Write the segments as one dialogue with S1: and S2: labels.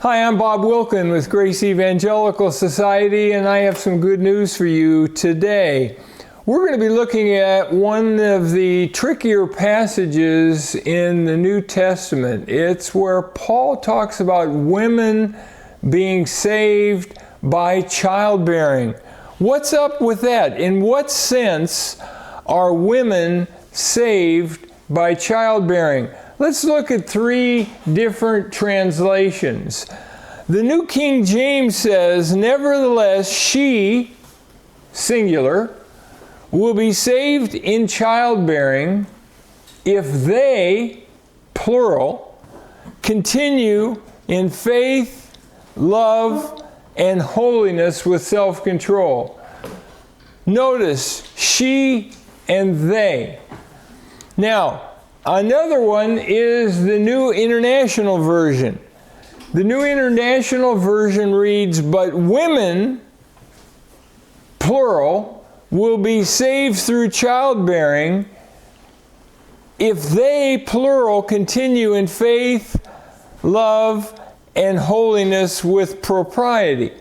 S1: Hi, I'm Bob Wilkin with Grace Evangelical Society, and I have some good news for you today. We're going to be looking at one of the trickier passages in the New Testament. It's where Paul talks about women being saved by childbearing. What's up with that? In what sense are women saved by childbearing? Let's look at three different translations. The New King James says, "Nevertheless, she," singular, "will be saved in childbearing if they," plural, "continue in faith, love, and holiness with self-control." Notice, she and they. Now, another one is the New International Version. The New International Version reads, "But women," plural, "will be saved through childbearing if they," plural, "continue in faith, love, and holiness with propriety."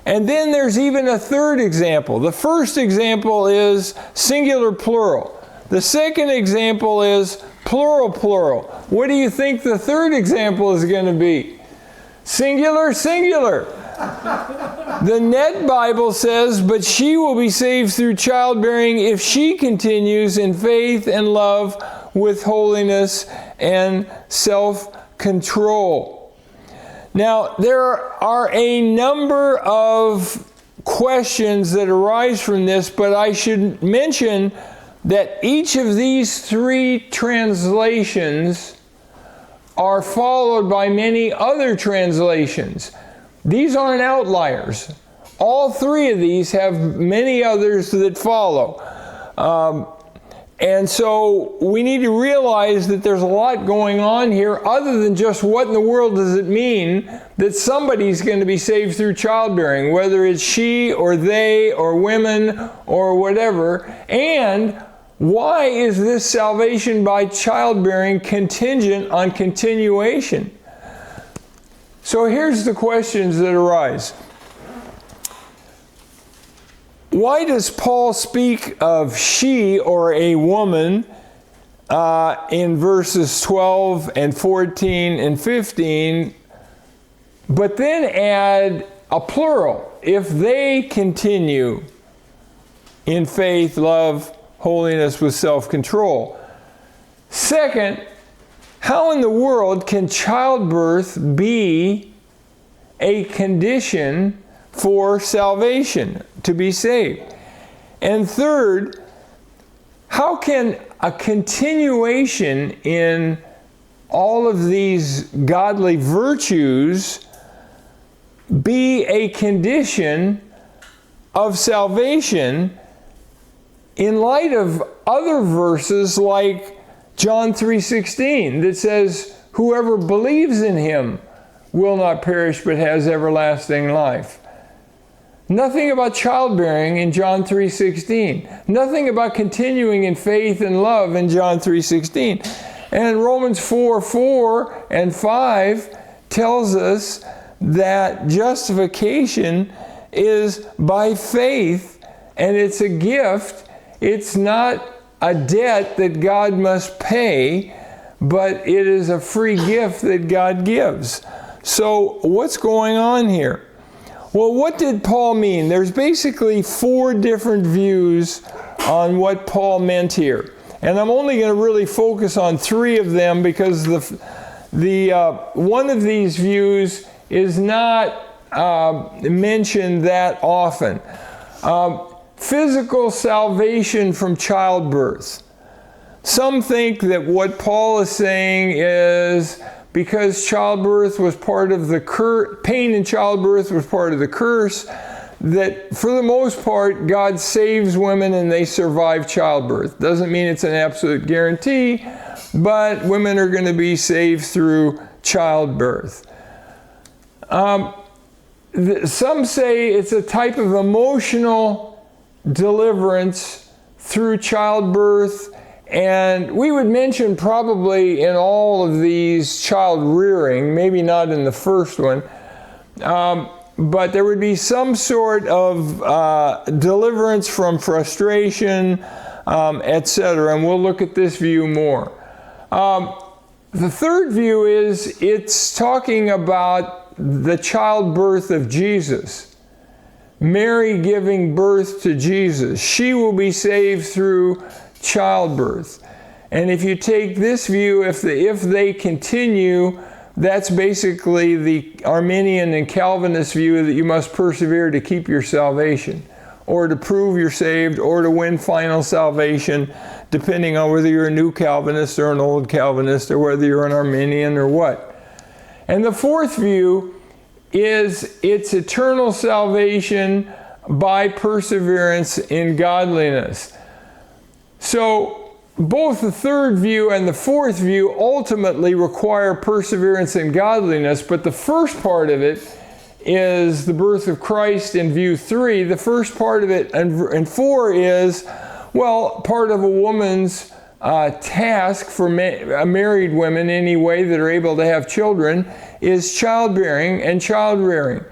S1: And then there's even a third example. The first example is singular plural. The second example is plural plural. What do you think the third example is going to be? Singular singular. The Net Bible says, "But she will be saved through childbearing if she continues in faith and love with holiness and self-control." Now, there are a number of questions that arise from this, but I should mention that each of these three translations are followed by many other translations. These aren't outliers. All three of these have many others that follow. And so we need to realize that there's a lot going on here other than just what in the world does it mean that somebody's going to be saved through childbearing, whether it's she or they or women or whatever. And why is this salvation by childbearing contingent on continuation? So here's the questions that arise. Why does Paul speak of she or a woman in verses 12 and 14 and 15, but then add a plural, if they continue in faith, love, holiness with self-control? Second, how in the world can childbirth be a condition for salvation, to be saved? And third, how can a continuation in all of these godly virtues be a condition of salvation in light of other verses like John 3:16 that says, "Whoever believes in him will not perish but has everlasting life"? Nothing about childbearing in John 3:16. Nothing about continuing in faith and love in John 3:16. And Romans 4:4 and 5 tells us that justification is by faith, and it's a gift. It's not a debt that God must pay, but it is a free gift that God gives. So what's going on here? Well, what did Paul mean? There's basically four different views on what Paul meant here. And I'm only going to really focus on three of them because the one of these views is not mentioned that often. Physical salvation from childbirth. Some think that what Paul is saying is because childbirth was part of the pain in childbirth was part of the curse, that for the most part God saves women and they survive childbirth. Doesn't mean it's an absolute guarantee, but women are going to be saved through childbirth. Some say it's a type of emotional deliverance through childbirth, And we would mention probably in all of these child rearing, maybe not in the first one, but there would be some sort of deliverance from frustration, etc. And we'll look at this view more. The third view is it's talking about the childbirth of Jesus. Mary giving birth to Jesus. She will be saved through childbirth. And if you take this view, if they continue, that's basically the Arminian and Calvinist view that you must persevere to keep your salvation, or to prove you're saved, or to win final salvation, depending on whether you're a new Calvinist or an old Calvinist, or whether you're an Arminian or what. And the fourth view is it's eternal salvation by perseverance in godliness. So both the third view and the fourth view ultimately require perseverance in godliness, but the first part of it is the birth of Christ in view 3. The first part of it and 4 is, well, part of a woman's task for married women anyway that are able to have children is childbearing and child rearing.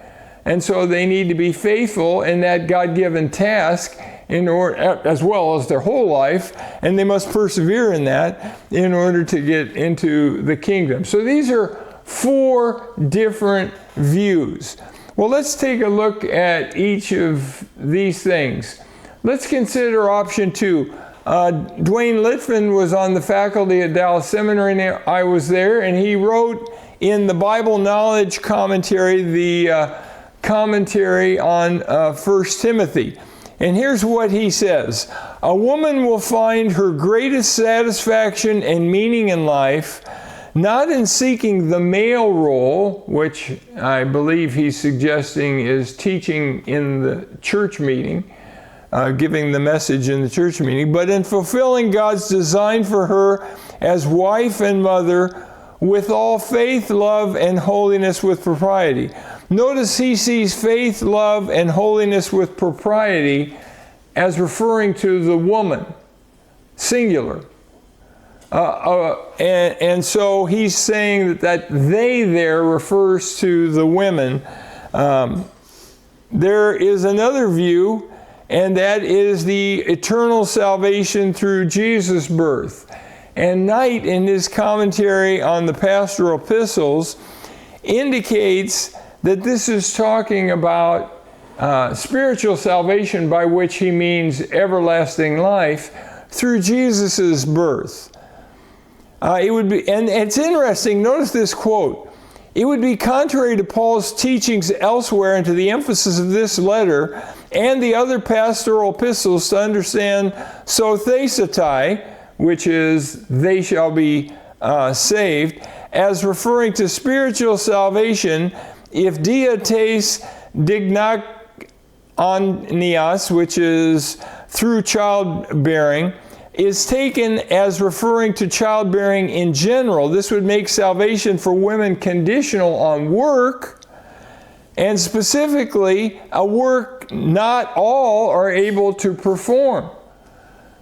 S1: And so they need to be faithful in that God-given task in order, as well as their whole life, and they must persevere in that in order to get into the kingdom. So these are 4 different views. Well, let's take a look at each of these things. Let's consider option 2. Dwayne Litfin was on the faculty at Dallas Seminary, and I was there, and he wrote in the Bible Knowledge Commentary, the commentary on 1 Timothy. And here's what he says. A woman will find her greatest satisfaction and meaning in life not in seeking the male role, which I believe he's suggesting is teaching in the church meeting, giving the message in the church meeting, but in fulfilling God's design for her as wife and mother with all faith, love, and holiness with propriety. Notice he sees faith, love, and holiness with propriety as referring to the woman, singular. And so he's saying that they there refers to the women. There is another view, and that is the eternal salvation through Jesus' birth. And Knight, in his commentary on the pastoral epistles, indicates that this is talking about spiritual salvation, by which he means everlasting life, through Jesus' birth. It would be, and it's interesting, notice this quote. It would be contrary to Paul's teachings elsewhere and to the emphasis of this letter and the other pastoral epistles to understand sothesatai, which is they shall be saved, as referring to spiritual salvation if diates dignonias, which is through childbearing, is taken as referring to childbearing in general. This would make salvation for women conditional on work, and specifically a work not all are able to perform.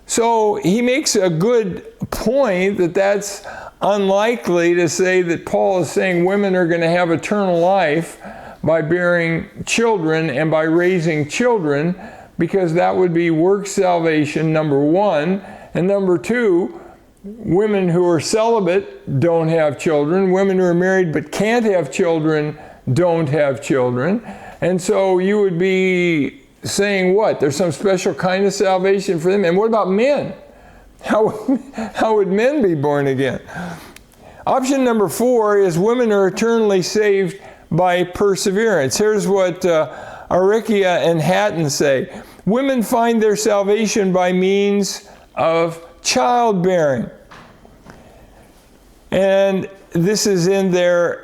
S1: So he makes a good point that that's unlikely to say that Paul is saying women are going to have eternal life by bearing children and by raising children, because that would be work salvation, number one. And number two, women who are celibate don't have children. Women who are married but can't have children don't have children. And so you would be saying what? There's some special kind of salvation for them. And what about men? How would men be born again? Option number 4 is women are eternally saved by perseverance. Here's what Arikia and Hatton say. Women find their salvation by means of childbearing. And this is in their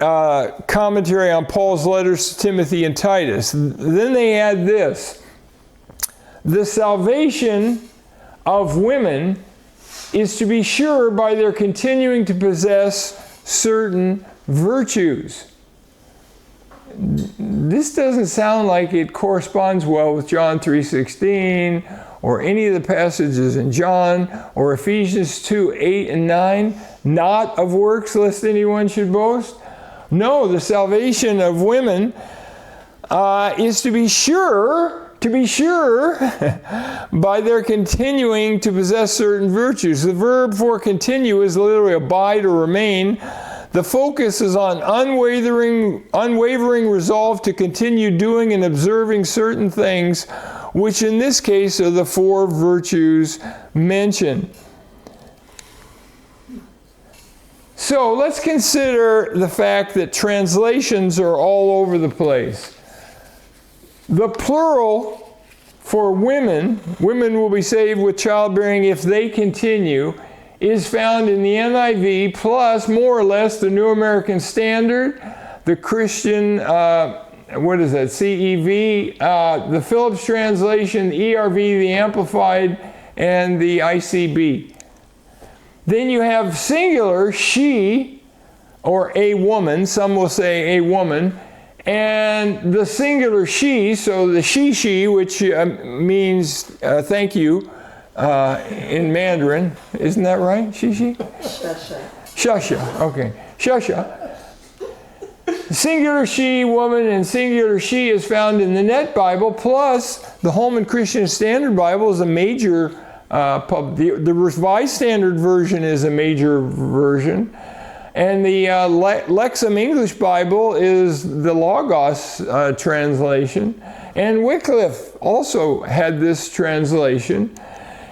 S1: commentary on Paul's letters to Timothy and Titus. Then they add this. The salvation of women is to be sure by their continuing to possess certain virtues. This doesn't sound like it corresponds well with John 3:16 or any of the passages in John or Ephesians 2, 8 and 9, not of works lest anyone should boast. No, the salvation of women is to be sure, by their continuing to possess certain virtues. The verb for continue is literally abide or remain. The focus is on unwavering resolve to continue doing and observing certain things, which in this case are the 4 virtues mentioned. So let's consider the fact that translations are all over the place. The plural for women will be saved with childbearing if they continue, is found in the NIV plus more or less the New American Standard, the Christian, CEV, the Phillips translation, the ERV, the Amplified, and the ICB. Then you have singular, she, or a woman, some will say a woman, and the singular she, so the she, which means thank you in Mandarin. Isn't that right? She? Shasha. Okay. Shasha. Singular she, woman, and singular she is found in the Net Bible, plus the Holman Christian Standard Bible is a major, the Revised Standard Version is a major version. And the Lexham English Bible is the Logos translation. And Wycliffe also had this translation.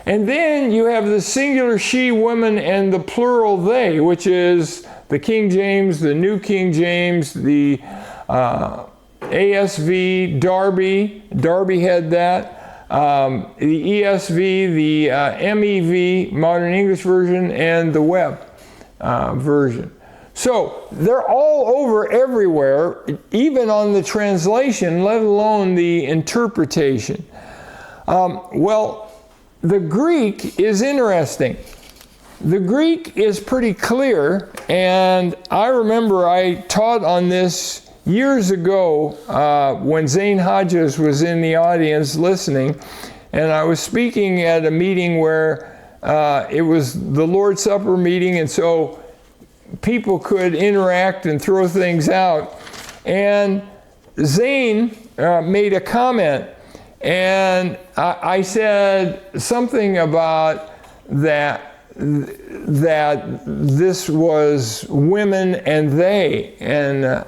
S1: And then you have the singular she, woman, and the plural they, which is the King James, the New King James, the ASV, Darby had that, the ESV, the MEV, Modern English Version, and the Web version. So they're all over everywhere, even on the translation, let alone the interpretation. The Greek is interesting. The Greek is pretty clear, and I remember I taught on this years ago when Zane Hodges was in the audience listening, and I was speaking at a meeting where it was the Lord's Supper meeting, and so people could interact and throw things out. And Zane made a comment, and I said something about that this was women and they. And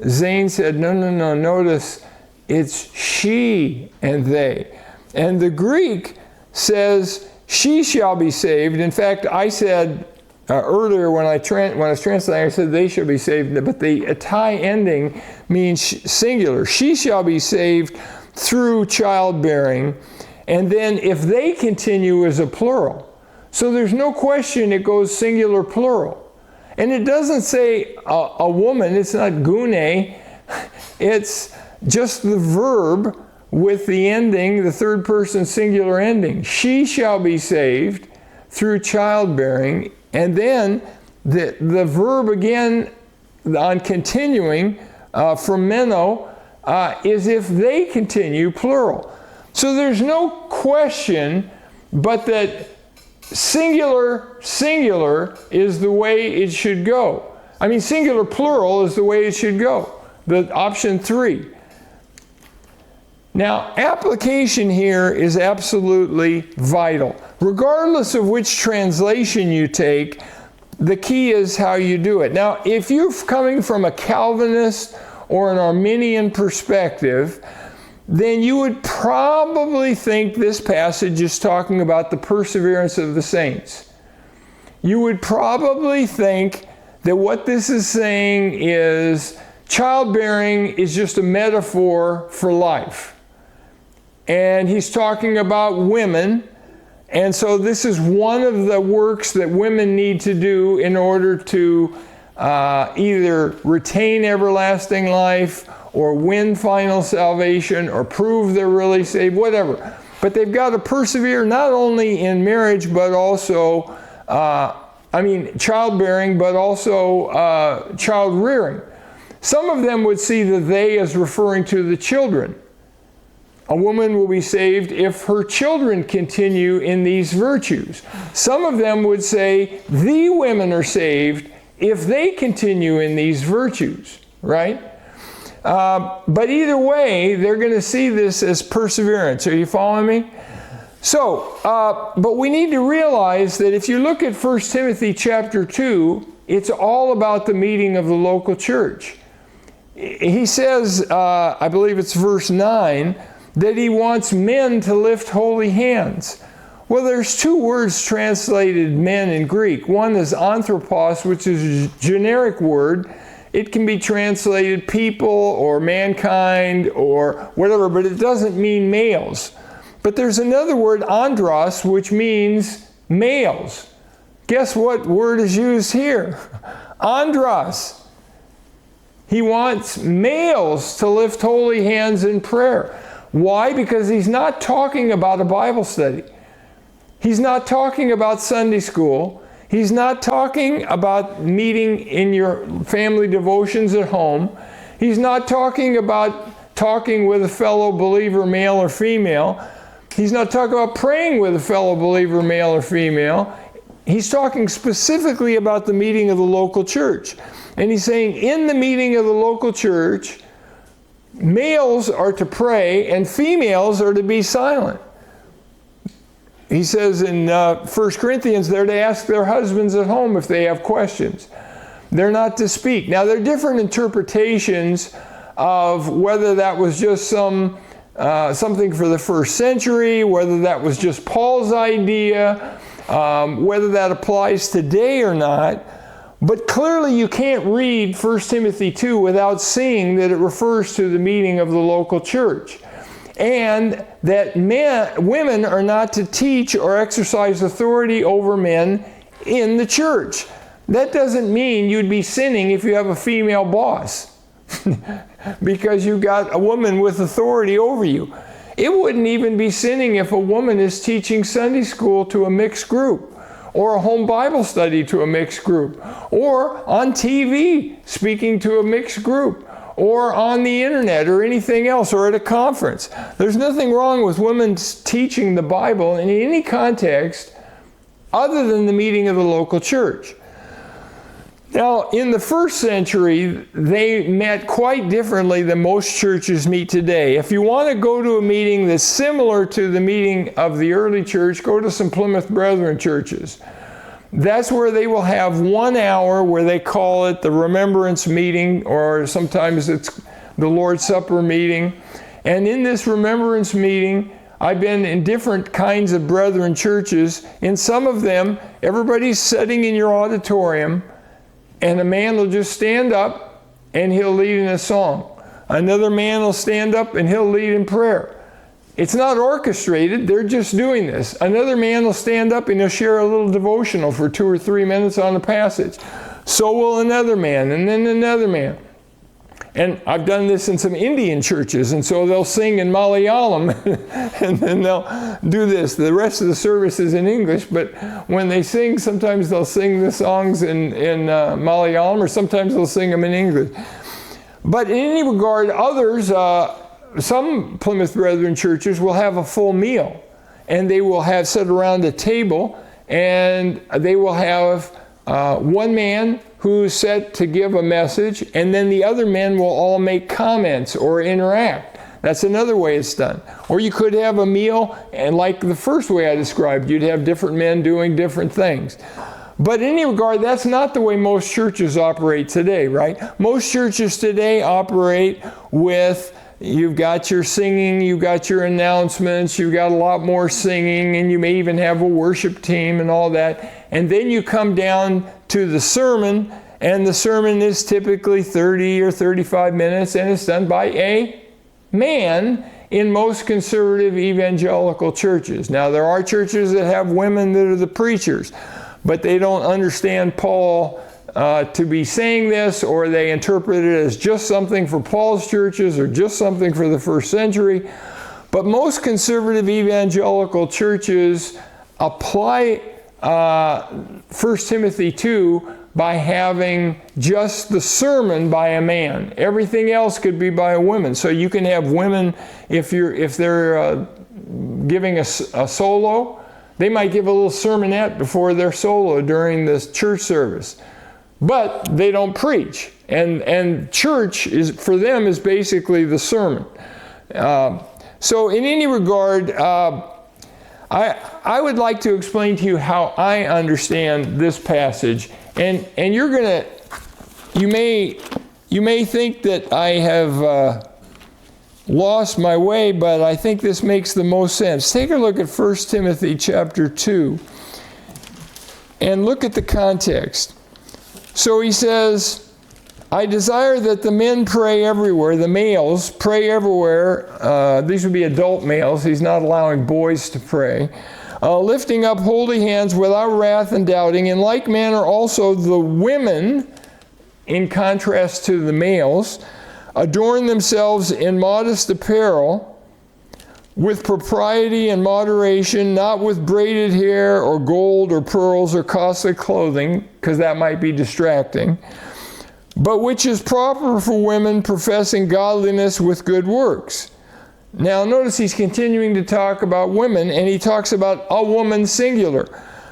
S1: Zane said, no, notice it's she and they. And the Greek says, she shall be saved. In fact, I said earlier when I was translating, I said they shall be saved, but the atai ending means singular. She shall be saved through childbearing. And then if they continue is a plural. So there's no question it goes singular plural. And it doesn't say a woman, it's not gune, it's just the verb with the ending, the third person singular ending. She shall be saved through childbearing. And then the verb again on continuing from meno is if they continue, plural. So there's no question but that singular is the way it should go. I mean, singular plural is the way it should go. The option 3. Now, application here is absolutely vital. Regardless of which translation you take, the key is how you do it. Now, if you're coming from a Calvinist or an Arminian perspective, then you would probably think this passage is talking about the perseverance of the saints. You would probably think that what this is saying is childbearing is just a metaphor for life. And he's talking about women, and so this is one of the works that women need to do in order to either retain everlasting life or win final salvation, or prove they're really saved, whatever. But they've got to persevere not only in marriage, but also, childbearing, but also child rearing. Some of them would see the they as referring to the children. A woman will be saved if her children continue in these virtues. Some of them would say the women are saved if they continue in these virtues, right? But either way, they're going to see this as perseverance. Are you following me? So, but we need to realize that if you look at 1 Timothy chapter 2, it's all about the meeting of the local church. He says, I believe it's verse 9, that he wants men to lift holy hands. Well, there's two words translated men in Greek. One is anthropos, which is a generic word. It can be translated people or mankind or whatever, but it doesn't mean males. But there's another word, andros, which means males. Guess what word is used here? Andros. He wants males to lift holy hands in prayer. Why? Because he's not talking about a Bible study. He's not talking about Sunday school. He's not talking about meeting in your family devotions at home. He's not talking about talking with a fellow believer, male or female. He's not talking about praying with a fellow believer, male or female. He's talking specifically about the meeting of the local church. And he's saying in the meeting of the local church, males are to pray and females are to be silent. He says in 1 Corinthians, they're to ask their husbands at home if they have questions. They're not to speak. Now, there are different interpretations of whether that was just something for the first century, whether that was just Paul's idea, whether that applies today or not. But clearly you can't read 1 Timothy 2 without seeing that it refers to the meeting of the local church. And that women are not to teach or exercise authority over men in the church. That doesn't mean you'd be sinning if you have a female boss because you've got a woman with authority over you. It wouldn't even be sinning if a woman is teaching Sunday school to a mixed group, or a home Bible study to a mixed group, or on TV speaking to a mixed group, or on the internet or anything else, or at a conference. There's nothing wrong with women teaching the Bible in any context other than the meeting of the local church. Now, in the first century, they met quite differently than most churches meet today. If you want to go to a meeting that's similar to the meeting of the early church, go to some Plymouth Brethren churches. That's where they will have 1 hour where they call it the remembrance meeting, or sometimes it's the Lord's Supper meeting. And in this remembrance meeting, I've been in different kinds of brethren churches. In some of them, everybody's sitting in your auditorium, and a man will just stand up and he'll lead in a song. Another man will stand up and he'll lead in prayer. It's not orchestrated, they're just doing this. Another man will stand up and he'll share a little devotional for 2 or 3 minutes on a passage. So will another man, and then another man. And I've done this in some Indian churches, and so they'll sing in Malayalam, and then they'll do this. The rest of the service is in English, but when they sing, sometimes they'll sing the songs in Malayalam, or sometimes they'll sing them in English. But in any regard, others, some Plymouth Brethren churches will have a full meal, and they will have sit around a table, and they will have one man who's set to give a message, and then the other men will all make comments or interact. That's another way it's done. Or you could have a meal, and like the first way I described, you'd have different men doing different things. But in any regard, that's not the way most churches operate today, right? Most churches today operate with, you've got your singing, you've got your announcements, you've got a lot more singing, and you may even have a worship team and all that. And then you come down to the sermon, and the sermon is typically 30 or 35 minutes, and it's done by a man in most conservative evangelical churches. Now, there are churches that have women that are the preachers, but they don't understand Paul to be saying this, or they interpret it as just something for Paul's churches or just something for the first century. But most conservative evangelical churches apply 1 Timothy 2 by having just the sermon by a man. Everything else could be by a woman. So you can have women, if they're giving a solo, they might give a little sermonette before their solo during this church service. But they don't preach. And church is, for them, is basically the sermon. So in any regard, I would like to explain to you how I understand this passage. And you're gonna, you may think that I have lost my way, but I think this makes the most sense. Take a look at 1 Timothy chapter 2 and look at the context. So he says, I desire that the men pray everywhere, the males pray everywhere. These would be adult males. He's not allowing boys to pray. Lifting up holy hands without wrath and doubting. In like manner also the women, in contrast to the males, adorn themselves in modest apparel, with propriety and moderation, not with braided hair or gold or pearls or costly clothing, because that might be distracting, but which is proper for women professing godliness with good works. Now notice he's continuing to talk about women, and he talks about a woman singular.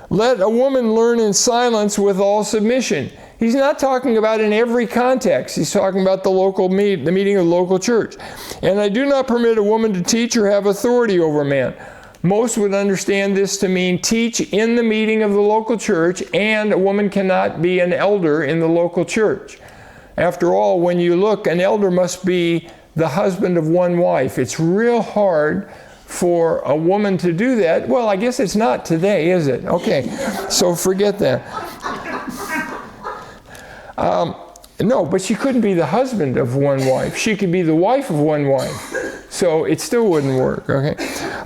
S1: Let a woman learn in silence with all submission. He's not talking about in every context. He's talking about the meeting of the local church. And I do not permit a woman to teach or have authority over a man. Most would understand this to mean teach in the meeting of the local church, and a woman cannot be an elder in the local church. After all, when you look, an elder must be the husband of one wife. It's real hard for a woman to do that. Well, I guess it's not today, is it? Okay, so forget that. No, but she couldn't be the husband of one wife. She could be the wife of one wife. So it still wouldn't work, okay?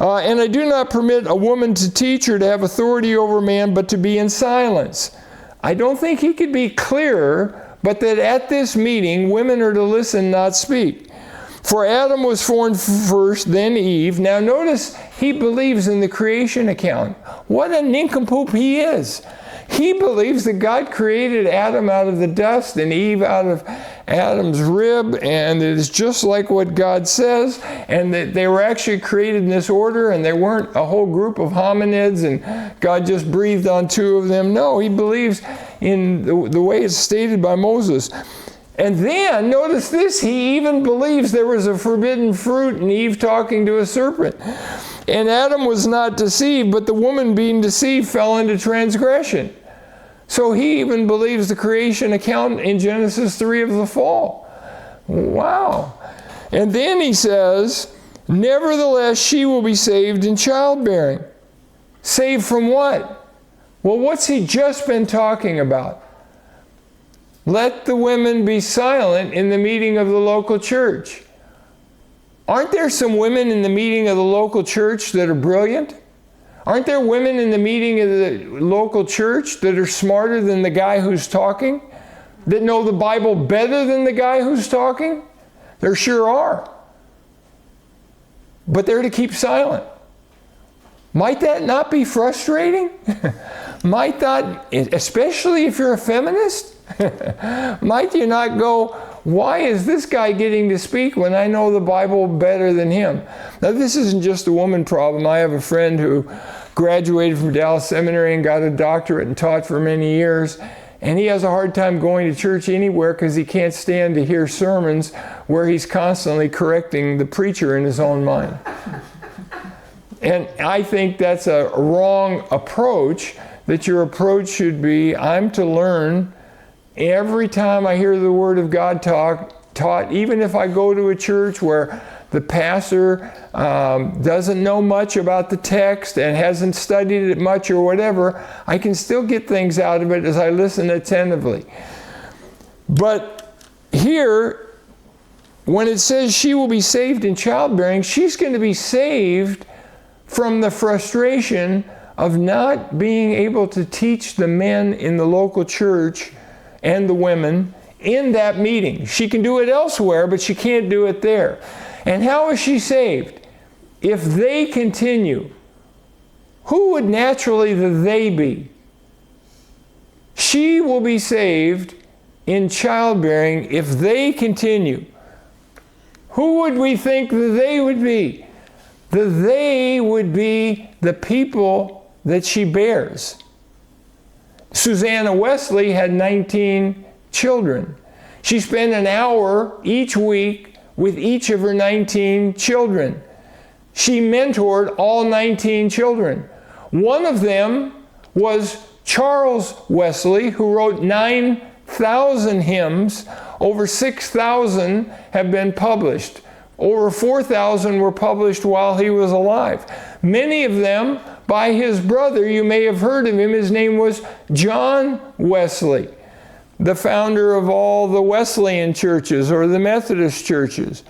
S1: And I do not permit a woman to teach or to have authority over a man, but to be in silence. I don't think he could be clearer, but that at this meeting, women are to listen, not speak. For Adam was formed first, then Eve. Now notice, he believes in the creation account. What a nincompoop he is. He believes that God created Adam out of the dust and Eve out of Adam's rib, and it is just like what God says, and that they were actually created in this order, and they weren't a whole group of hominids, and God just breathed on two of them. No, he believes in the way it's stated by Moses. And then, notice this, he even believes there was a forbidden fruit and Eve talking to a serpent. And Adam was not deceived, but the woman being deceived fell into transgression. So he even believes the creation account in Genesis 3 of the fall. Wow. And then he says, nevertheless, she will be saved in childbearing. Saved from what? Well, what's he just been talking about? Let the women be silent in the meeting of the local church. Aren't there some women in the meeting of the local church that are brilliant? Aren't there women in the meeting of the local church that are smarter than the guy who's talking? That know the Bible better than the guy who's talking? There sure are. But they're to keep silent. Might that not be frustrating? Might that, especially if you're a feminist? Might you not go, why is this guy getting to speak when I know the Bible better than him? Now, this isn't just a woman problem. I have a friend who graduated from Dallas Seminary and got a doctorate and taught for many years, and he has a hard time going to church anywhere because he can't stand to hear sermons where he's constantly correcting the preacher in his own mind. And I think that's a wrong approach, that your approach should be, I'm to learn every time I hear the Word of God taught, even if I go to a church where the pastor doesn't know much about the text and hasn't studied it much or whatever, I can still get things out of it as I listen attentively. But here, when it says she will be saved in childbearing, she's going to be saved from the frustration of not being able to teach the men in the local church and the women in that meeting. She can do it elsewhere, but she can't do it there. And how is she saved? If they continue, who would naturally the they be? She will be saved in childbearing if they continue. Who would we think that they would be? That they would be the people that she bears. Susanna Wesley had 19 children. She spent an hour each week with each of her 19 children. She mentored all 19 children. One of them was Charles Wesley, who wrote 9,000 hymns. Over 6,000 have been published. Over 4,000 were published while he was alive. Many of them by his brother. You may have heard of him. His name was John Wesley, the founder of all the Wesleyan churches or the Methodist churches.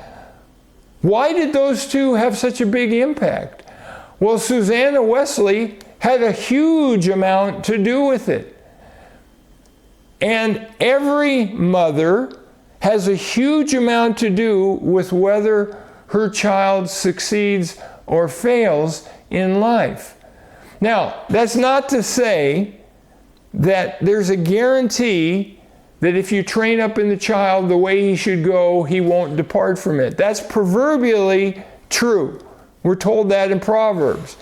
S1: Why did those two have such a big impact? Well, Susanna Wesley had a huge amount to do with it. And every mother has a huge amount to do with whether her child succeeds or fails in life. Now, that's not to say that there's a guarantee that if you train up in the child the way he should go, he won't depart from it. That's proverbially true. We're told that in Proverbs.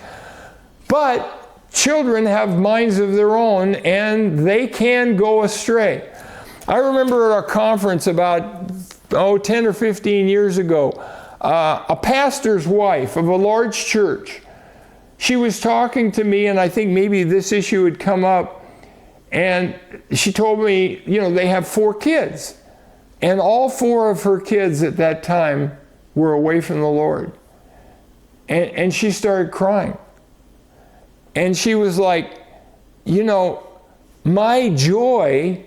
S1: But children have minds of their own, and they can go astray. I remember at our conference about 10 or 15 years ago, a pastor's wife of a large church, she was talking to me, and I think maybe this issue had come up, and she told me, they have 4 kids, and all 4 of her kids at that time were away from the Lord. And she started crying. And she was like, my joy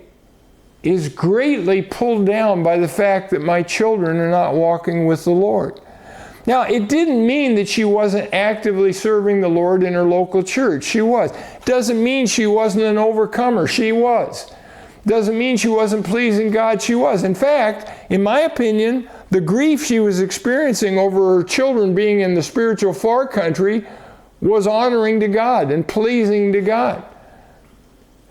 S1: is greatly pulled down by the fact that my children are not walking with the Lord. Now, it didn't mean that she wasn't actively serving the Lord in her local church. She was. Doesn't mean she wasn't an overcomer. She was. Doesn't mean she wasn't pleasing God. She was. In fact, in my opinion, the grief she was experiencing over her children being in the spiritual far country was honoring to God and pleasing to God.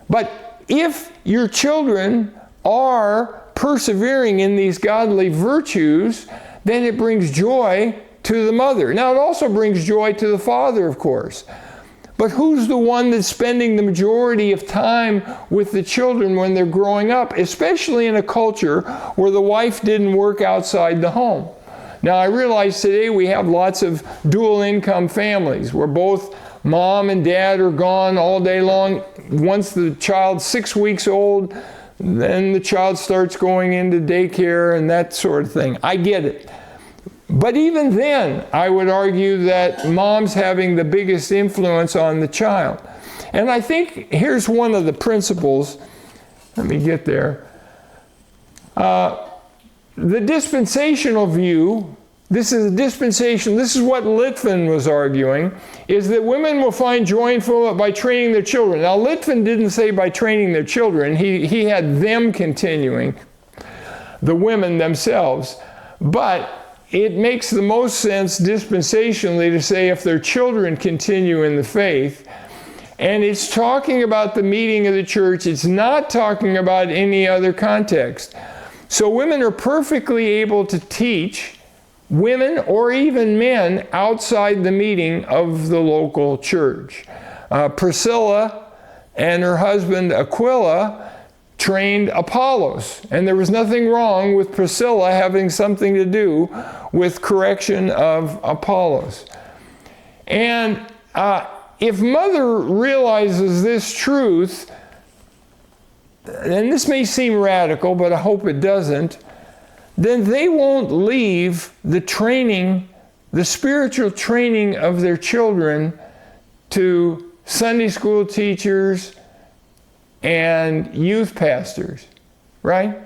S1: But if your children are persevering in these godly virtues, then it brings joy to the mother. Now, it also brings joy to the father, of course. But who's the one that's spending the majority of time with the children when they're growing up, especially in a culture where the wife didn't work outside the home? Now, I realize today we have lots of dual income families where both mom and dad are gone all day long. Once the child's 6 weeks old, then the child starts going into daycare and that sort of thing. I get it. But even then, I would argue that mom's having the biggest influence on the child. And I think here's one of the principles. Let me get there. The dispensational view, this is what Litwin was arguing, is that women will find joy and fulfillment by training their children. Now, Litwin didn't say by training their children. He had them continuing, the women themselves. But it makes the most sense dispensationally to say if their children continue in the faith. And it's talking about the meeting of the church. It's not talking about any other context. So women are perfectly able to teach, women or even men, outside the meeting of the local church. Priscilla and her husband Aquila trained Apollos, and there was nothing wrong with Priscilla having something to do with correction of Apollos. And if mother realizes this truth, and this may seem radical, but I hope it doesn't, then they won't leave the training, the spiritual training of their children to Sunday school teachers and youth pastors, right?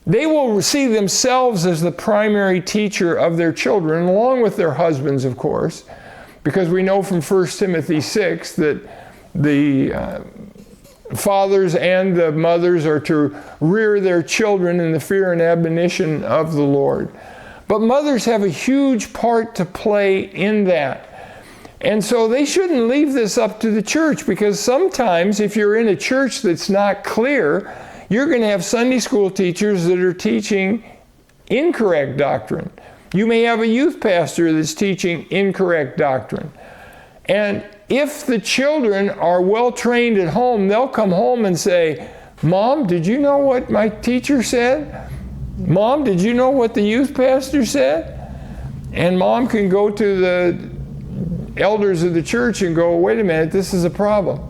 S1: They will see themselves as the primary teacher of their children, along with their husbands, of course, because we know from 1 Timothy 6 that the fathers and the mothers are to rear their children in the fear and admonition of the Lord. But mothers have a huge part to play in that. And so they shouldn't leave this up to the church, because sometimes if you're in a church that's not clear, you're going to have Sunday school teachers that are teaching incorrect doctrine. You may have a youth pastor that's teaching incorrect doctrine. And if the children are well trained at home, they'll come home and say, Mom, did you know what my teacher said? Mom, did you know what the youth pastor said? And mom can go to the elders of the church and go, wait a minute, this is a problem.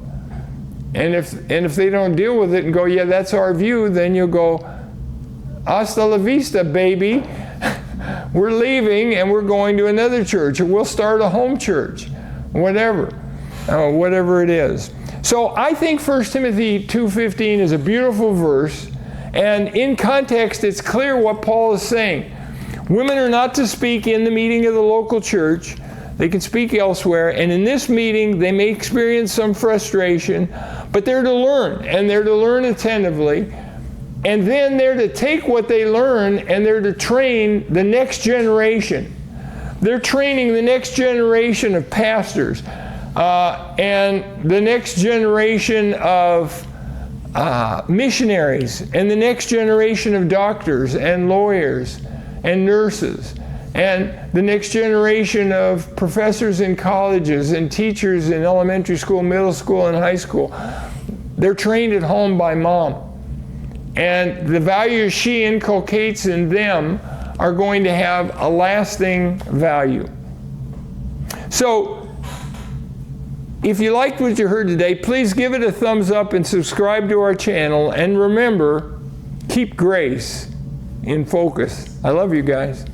S1: And if they don't deal with it and go, yeah, that's our view, then you'll go, hasta la vista, baby. We're leaving and we're going to another church, or we'll start a home church, whatever it is. So I think 1 Timothy 2:15 is a beautiful verse, and in context it's clear what Paul is saying. Women are not to speak in the meeting of the local church. They can speak elsewhere, and in this meeting they may experience some frustration, but they're to learn, and they're to learn attentively. And then they're to take what they learn and they're to train the next generation. They're training the next generation of pastors and the next generation of missionaries and the next generation of doctors and lawyers and nurses and the next generation of professors in colleges and teachers in elementary school, middle school, and high school. They're trained at home by mom. And the values she inculcates in them are going to have a lasting value. So, if you liked what you heard today, please give it a thumbs up and subscribe to our channel. And remember, keep grace in focus. I love you guys.